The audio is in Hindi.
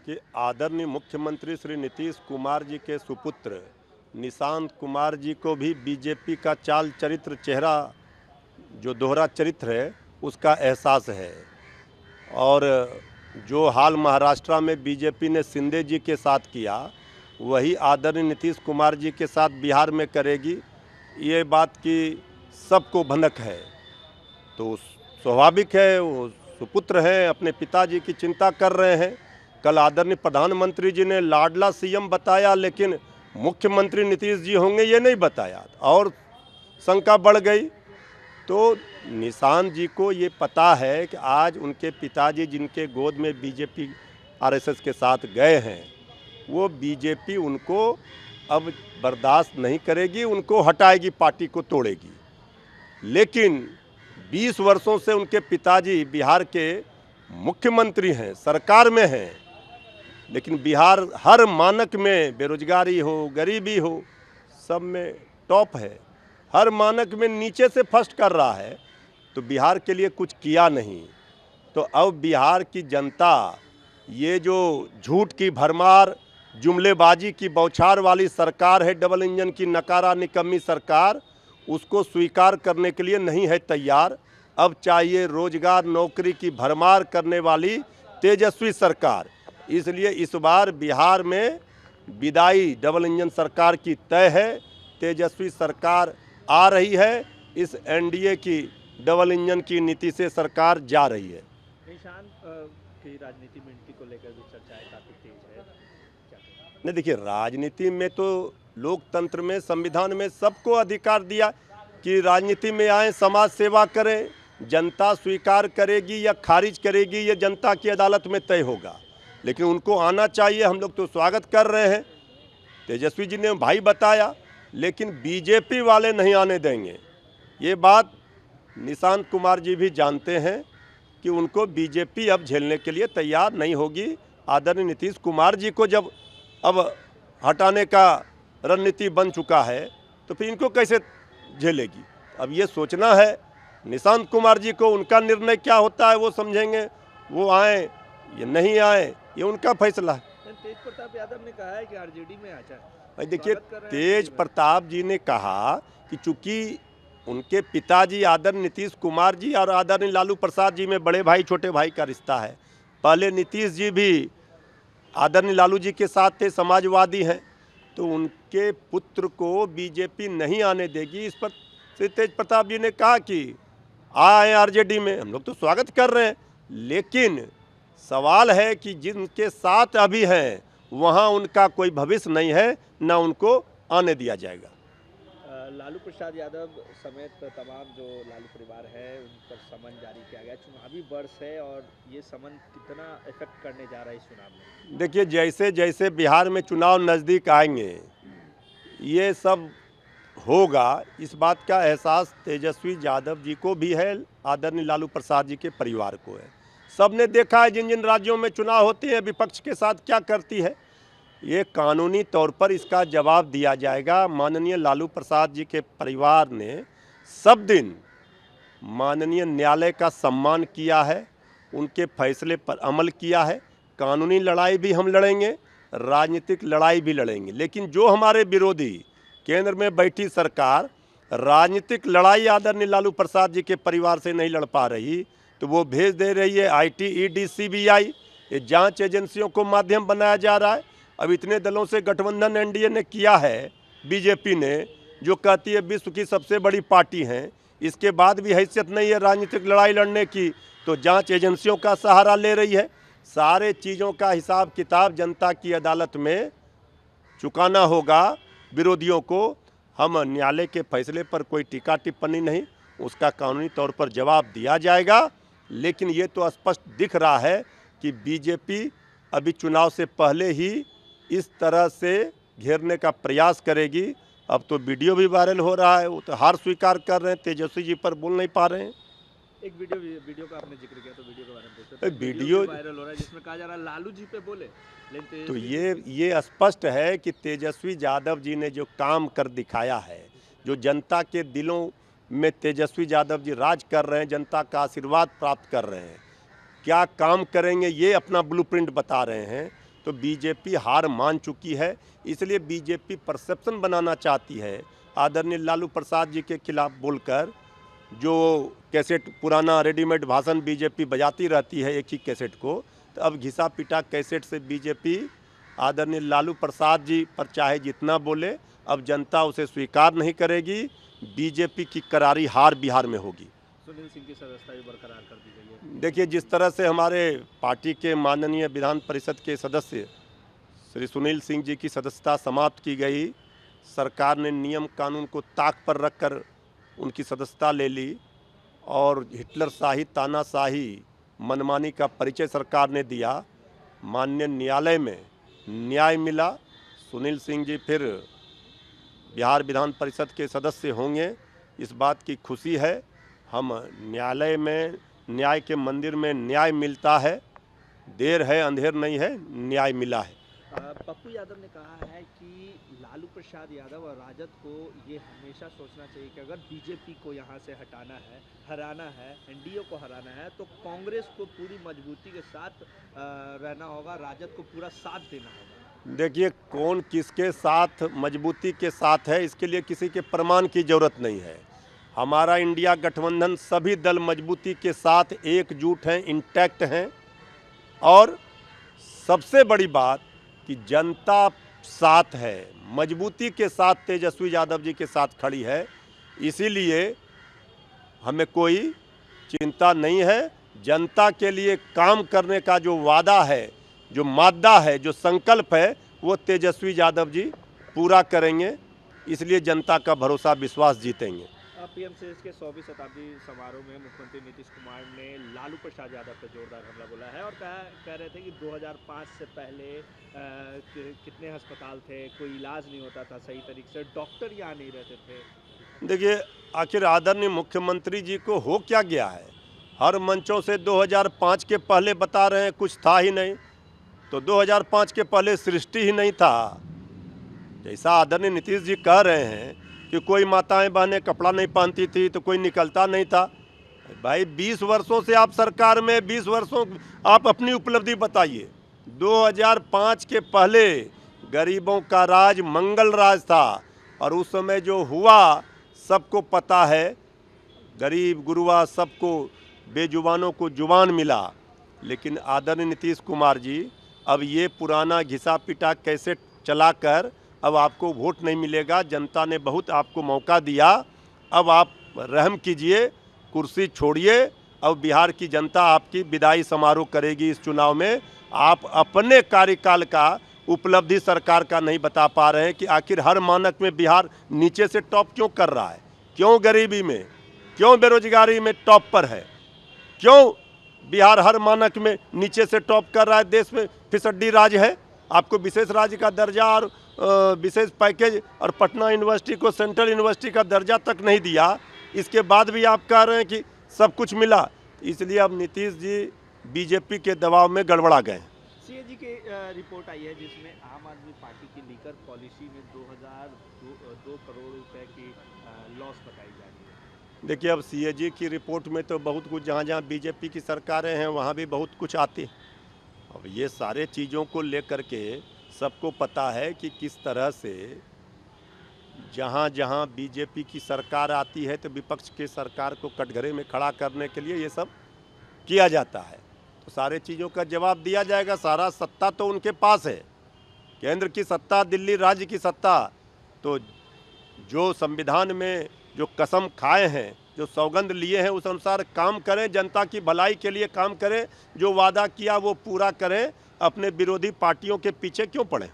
कि आदरणीय मुख्यमंत्री श्री नीतीश कुमार जी के सुपुत्र निशांत कुमार जी को भी बीजेपी का चाल चरित्र चेहरा जो दोहरा चरित्र है उसका एहसास है। और जो हाल महाराष्ट्र में बीजेपी ने शिंदे जी के साथ किया वही आदरणीय नीतीश कुमार जी के साथ बिहार में करेगी, ये बात की सबको भनक है। तो स्वाभाविक है, वो सुपुत्र हैं, अपने पिताजी की चिंता कर रहे हैं। कल आदरणीय प्रधानमंत्री जी ने लाडला सीएम बताया, लेकिन मुख्यमंत्री नीतीश जी होंगे ये नहीं बताया और शंका बढ़ गई। तो निशांत जी को ये पता है कि आज उनके पिताजी जिनके गोद में बीजेपी आरएसएस के साथ गए हैं, वो बीजेपी उनको अब बर्दाश्त नहीं करेगी, उनको हटाएगी, पार्टी को तोड़ेगी। लेकिन 20 वर्षों से उनके पिताजी बिहार के मुख्यमंत्री हैं, सरकार में हैं, लेकिन बिहार हर मानक में, बेरोजगारी हो, गरीबी हो, सब में टॉप है, हर मानक में नीचे से फर्स्ट कर रहा है। तो बिहार के लिए कुछ किया नहीं। तो अब बिहार की जनता ये जो झूठ की भरमार, जुमलेबाजी की बौछार वाली सरकार है, डबल इंजन की नकारा निकम्मी सरकार, उसको स्वीकार करने के लिए नहीं है तैयार। अब चाहिए रोजगार नौकरी की भरमार करने वाली तेजस्वी सरकार। इसलिए इस बार बिहार में विदाई डबल इंजन सरकार की तय है। तेजस्वी सरकार आ रही है, इस एनडीए की डबल इंजन की नीति से सरकार जा रही है। निशांत की राजनीति में एंट्री को लेकर भी चर्चाएं काफी तेज है, क्या कहें? नहीं, देखिए, राजनीति में तो लोकतंत्र में, संविधान में सबको अधिकार दिया कि राजनीति में आए, समाज सेवा करें। जनता स्वीकार करेगी या खारिज करेगी ये जनता की अदालत में तय होगा, लेकिन उनको आना चाहिए। हम लोग तो स्वागत कर रहे हैं। तेजस्वी जी ने भाई बताया, लेकिन बीजेपी वाले नहीं आने देंगे। ये बात निशांत कुमार जी भी जानते हैं कि उनको बीजेपी अब झेलने के लिए तैयार नहीं होगी। आदरणीय नीतीश कुमार जी को जब अब हटाने का रणनीति बन चुका है तो फिर इनको कैसे झेलेगी। अब ये सोचना है निशांत कुमार जी को, उनका निर्णय क्या होता है वो समझेंगे। वो आए या नहीं आए ये उनका फैसला है। तेज प्रताप यादव ने कहा है कि आरजेडी में आ जाए। भाई देखिए, तेज प्रताप जी ने कहा कि चूंकि उनके पिताजी आदरणीय नीतीश कुमार जी और आदरणीय लालू प्रसाद जी में बड़े भाई छोटे भाई का रिश्ता है। पहले नीतीश जी भी आदरणीय लालू जी के साथ थे, समाजवादी हैं, तो उनके पुत्र को बीजेपी नहीं आने देगी। इस पर श्री तेज प्रताप जी ने कहा कि आए आरजेडी में, हम लोग तो स्वागत कर रहे हैं, लेकिन सवाल है कि जिनके साथ अभी हैं वहाँ उनका कोई भविष्य नहीं है, ना उनको आने दिया जाएगा। लालू प्रसाद यादव समेत तमाम जो लालू परिवार है उन पर समन जारी किया गया। चुनावी वर्ष है और ये समन कितना इफेक्ट करने जा रहा है इस चुनाव में? देखिए, जैसे जैसे बिहार में चुनाव नज़दीक आएंगे ये सब होगा, इस बात का एहसास तेजस्वी यादव जी को भी है, आदरणीय लालू प्रसाद जी के परिवार को है। सबने देखा है जिन जिन राज्यों में चुनाव होते हैं विपक्ष के साथ क्या करती है। ये कानूनी तौर पर इसका जवाब दिया जाएगा। माननीय लालू प्रसाद जी के परिवार ने सब दिन माननीय न्यायालय का सम्मान किया है, उनके फैसले पर अमल किया है। कानूनी लड़ाई भी हम लड़ेंगे, राजनीतिक लड़ाई भी लड़ेंगे, लेकिन जो हमारे विरोधी केंद्र में बैठी सरकार राजनीतिक लड़ाई आदरणीय लालू प्रसाद जी के परिवार से नहीं लड़ पा रही, तो वो भेज दे रही है आईटी, ईडी, सीबीआई, ये जांच एजेंसियों को माध्यम बनाया जा रहा है। अब इतने दलों से गठबंधन एनडीए ने किया है, बीजेपी ने, जो कहती है विश्व की सबसे बड़ी पार्टी है, इसके बाद भी हैसियत नहीं है राजनीतिक लड़ाई लड़ने की, तो जांच एजेंसियों का सहारा ले रही है। सारे चीज़ों का हिसाब किताब जनता की अदालत में चुकाना होगा विरोधियों को। हम न्यायालय के फैसले पर कोई टीका टिप्पणी नहीं, उसका कानूनी तौर पर जवाब दिया जाएगा। लेकिन ये तो स्पष्ट दिख रहा है कि बीजेपी अभी चुनाव से पहले ही इस तरह से घेरने का प्रयास करेगी। अब तो वीडियो भी वायरल हो रहा है, वो तो हार स्वीकार कर रहे हैं, तेजस्वी जी पर बोल नहीं पा रहे हैं। एक वीडियो का आपने जिक्र किया, तो वीडियो के बारे में पूछते हैं। वीडियो वायरल हो रहा है जिसमें कहा जा रहा है लालू जी पे बोले, लेकिन तो ये स्पष्ट है कि तेजस्वी यादव जी ने जो काम कर दिखाया है, जो जनता के दिलों में तेजस्वी यादव जी राज कर रहे हैं, जनता का आशीर्वाद प्राप्त कर रहे हैं, क्या काम करेंगे ये अपना ब्लूप्रिंट बता रहे हैं। तो बीजेपी हार मान चुकी है। इसलिए बीजेपी परसेप्शन बनाना चाहती है आदरणीय लालू प्रसाद जी के खिलाफ बोलकर। जो कैसेट पुराना रेडीमेड भाषण बीजेपी बजाती रहती है एक ही कैसेट को, तो अब घिसा पिटा कैसेट से बीजेपी आदरणीय लालू प्रसाद जी पर चाहे जितना बोले, अब जनता उसे स्वीकार नहीं करेगी। बीजेपी की करारी हार बिहार में होगी। सुनील सिंह की सदस्यता भी बरकरार कर दी गई है। देखिए, जिस तरह से हमारे पार्टी के माननीय विधान परिषद के सदस्य श्री सुनील सिंह जी की सदस्यता समाप्त की गई, सरकार ने नियम कानून को ताक पर रखकर उनकी सदस्यता ले ली और हिटलर शाही तानाशाही मनमानी का परिचय सरकार ने दिया। माननीय न्यायालय में न्याय मिला। सुनील सिंह जी फिर बिहार विधान परिषद के सदस्य होंगे, इस बात की खुशी है। हम न्यायालय में, न्याय के मंदिर में न्याय मिलता है, देर है अंधेर नहीं है, न्याय मिला है। पप्पू यादव ने कहा है कि लालू प्रसाद यादव और राजद को ये हमेशा सोचना चाहिए कि अगर बीजेपी को यहाँ से हराना है, एनडीए को हराना है, तो कांग्रेस को पूरी मजबूती के साथ रहना होगा, राजद को पूरा साथ देना होगा। देखिए, कौन किसके साथ मजबूती के साथ है, इसके लिए किसी के प्रमाण की जरूरत नहीं है। हमारा इंडिया गठबंधन सभी दल मजबूती के साथ एकजुट हैं, इंटैक्ट हैं। और सबसे बड़ी बात कि जनता साथ है, मजबूती के साथ तेजस्वी यादव जी के साथ खड़ी है। इसीलिए हमें कोई चिंता नहीं है। जनता के लिए काम करने का जो वादा है, जो मादा है, जो संकल्प है, वो तेजस्वी यादव जी पूरा करेंगे। इसलिए जनता का भरोसा विश्वास जीतेंगे। पीएमसीएस के 100वीं शताब्दी समारोह में मुख्यमंत्री नीतीश कुमार ने लालू प्रसाद यादव पर जोरदार हमला बोला है और कह रहे थे कि 2005 से पहले कितने अस्पताल थे, कोई इलाज नहीं होता था सही तरीके से, डॉक्टर यहाँ नहीं रहते थे। देखिए, आखिर आदरणीय मुख्यमंत्री जी को हो क्या गया है? हर मंचों से 2005 के पहले बता रहे हैं कुछ था ही नहीं, तो 2005 के पहले सृष्टि ही नहीं था। जैसा आदरणीय नीतीश जी कह रहे हैं कि कोई माताएं बहनें कपड़ा नहीं पहनती थी तो कोई निकलता नहीं था। भाई 20 वर्षों से आप सरकार में, 20 वर्षों आप अपनी उपलब्धि बताइए। 2005 के पहले गरीबों का राज मंगल राज था और उस समय जो हुआ सबको पता है। गरीब गुरुआ सबको, बेजुबानों को जुबान मिला। लेकिन आदरणीय नीतीश कुमार जी अब ये पुराना घिसा पिटा कैसेट चलाकर अब आपको वोट नहीं मिलेगा। जनता ने बहुत आपको मौका दिया, अब आप रहम कीजिए, कुर्सी छोड़िए। अब बिहार की जनता आपकी विदाई समारोह करेगी इस चुनाव में। आप अपने कार्यकाल का उपलब्धि सरकार का नहीं बता पा रहे हैं कि आखिर हर मानक में बिहार नीचे से टॉप क्यों कर रहा है, क्यों गरीबी में, क्यों बेरोजगारी में टॉप पर है, क्यों बिहार हर मानक में नीचे से टॉप कर रहा है। देश में फिसड्डी राज्य है, आपको विशेष राज्य का दर्जा और विशेष पैकेज और पटना यूनिवर्सिटी को सेंट्रल यूनिवर्सिटी का दर्जा तक नहीं दिया। इसके बाद भी आप कह रहे हैं कि सब कुछ मिला। इसलिए अब नीतीश जी बीजेपी के दबाव में गड़बड़ा गए। सीएजी की रिपोर्ट आई है जिसमें आम आदमी पार्टी की लीकर पॉलिसी में 2 करोड़ रुपए की लॉस बताई जा रही है। देखिए, अब सीएजी की रिपोर्ट में तो बहुत कुछ, जहाँ जहाँ बीजेपी की सरकारें हैं वहाँ भी बहुत कुछ आती है। अब ये सारे चीज़ों को लेकर के सबको पता है कि किस तरह से जहाँ जहाँ बीजेपी की सरकार आती है तो विपक्ष के सरकार को कटघरे में खड़ा करने के लिए ये सब किया जाता है। तो सारे चीज़ों का जवाब दिया जाएगा। सारा सत्ता तो उनके पास है, केंद्र की सत्ता, दिल्ली राज्य की सत्ता। तो जो संविधान में जो कसम खाए हैं, जो सौगंध लिए हैं, उस अनुसार काम करें, जनता की भलाई के लिए काम करें, जो वादा किया वो पूरा करें। अपने विरोधी पार्टियों के पीछे क्यों पड़े।